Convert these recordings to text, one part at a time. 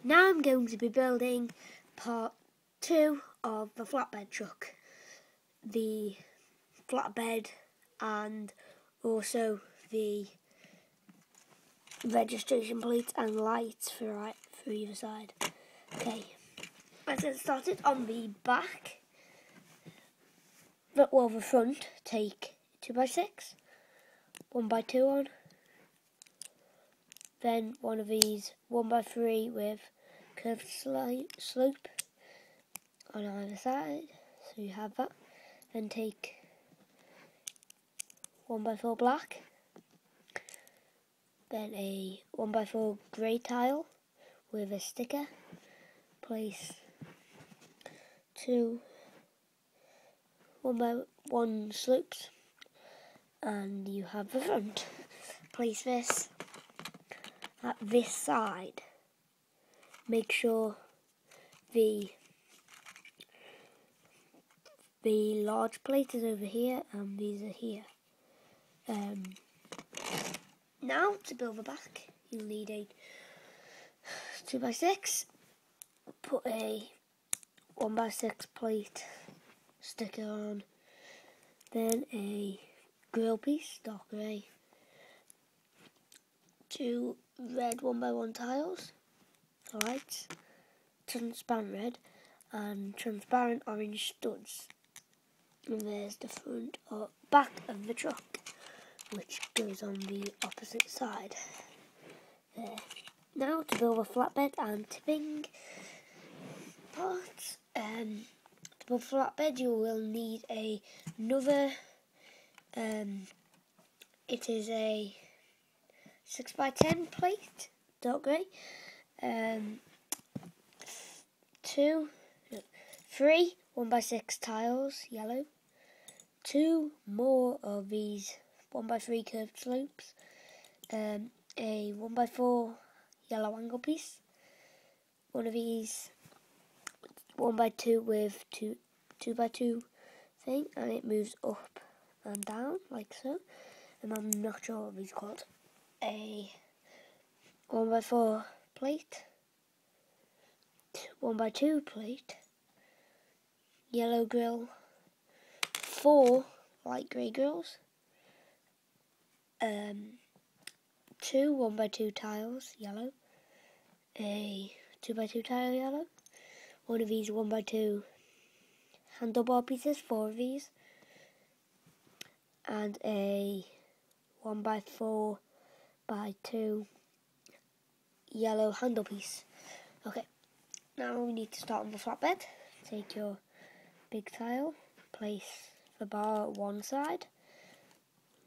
Now I'm going to be building part 2 of the flatbed truck. The flatbed and also the registration plates and lights for either side. Okay, let's get started. On the back, the front, take 2x6, 1x2 on. Then one of these 1x3 with curved slope on either side, so you have that. Then take 1x4 black, then a 1x4 grey tile with a sticker. Place 2 1x1 slopes, and you have the front. Place this at this side. Make sure the large plate is over here and these are here. Now to build the back, you'll need a 2x6. Put a 1x6 plate sticker on. Then a grill piece, dark grey. 2 red 1x1 tiles for lights, transparent red, and transparent orange studs. And there's the front or back of the truck, which goes on the opposite side. There. Now to build a flatbed and tipping parts. To build a flatbed, you will need another. It is a 6x10 plate, dark grey. 3 1x6 tiles, yellow. 2 more of these 1x3 curved slopes. A 1x4 yellow angle piece. One of these 1x2 with 2x2 thing, and it moves up and down like so. And I'm not sure what these called. A 1x4 plate, 1x2 plate, yellow grill, 4 light grey grills, 2 1x2 tiles, yellow, a 2x2 tile, yellow, one of these 1x2 handlebar pieces, 4 of these, and a 1x4 by 2 yellow handle piece. Okay, now we need to start on the flatbed. Take your big tile, place the bar at one side,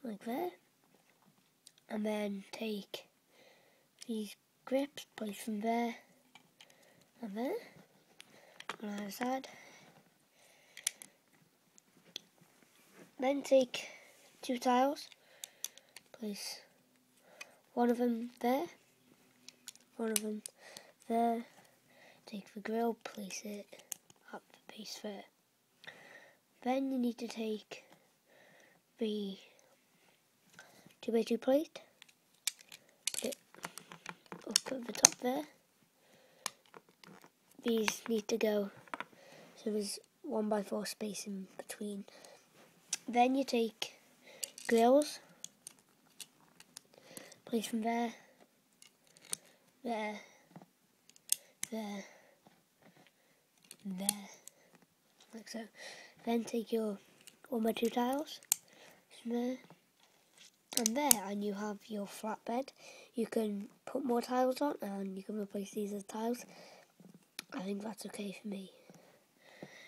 like there, and then take these grips, place them there and there, on either side. Then take 2 tiles, place one of them there, one of them there. Take the grill, place it at the base there. Then you need to take the 2x2 plate, put it up at the top there. These need to go so there's 1x4 space in between. Then you take grills, place them there, there, there, there, like so. Then take your 1x2 tiles, there, and there, and you have your flatbed. You can put more tiles on, and you can replace these as tiles. I think that's okay for me.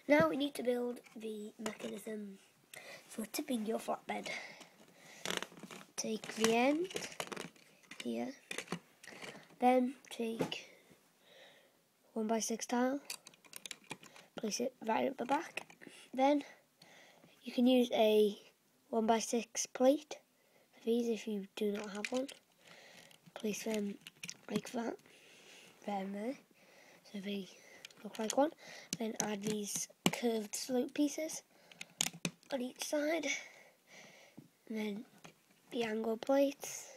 Now we need to build the mechanism for tipping your flatbed. Take the end here, then take 1x6 tile, place it right at the back. Then you can use a 1x6 plate for these if you do not have one. Place them like that, there and there, so they look like one. Then add these curved slope pieces on each side, and then the angle plates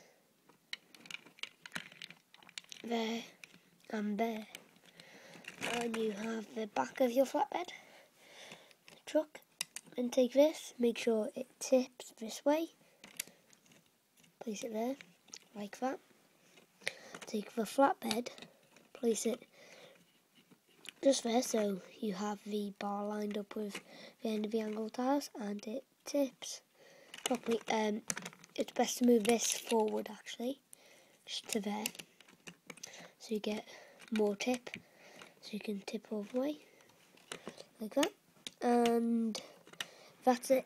there and there. and you have the back of your flatbed truck. And take this, make sure it tips this way, place it there, like that. Take the flatbed, place it just there so you have the bar lined up with the end of the angle tiles and it tips properly. It's best to move this forward actually, just to there, so you get more tip, so you can tip all the way, like that. And that's it.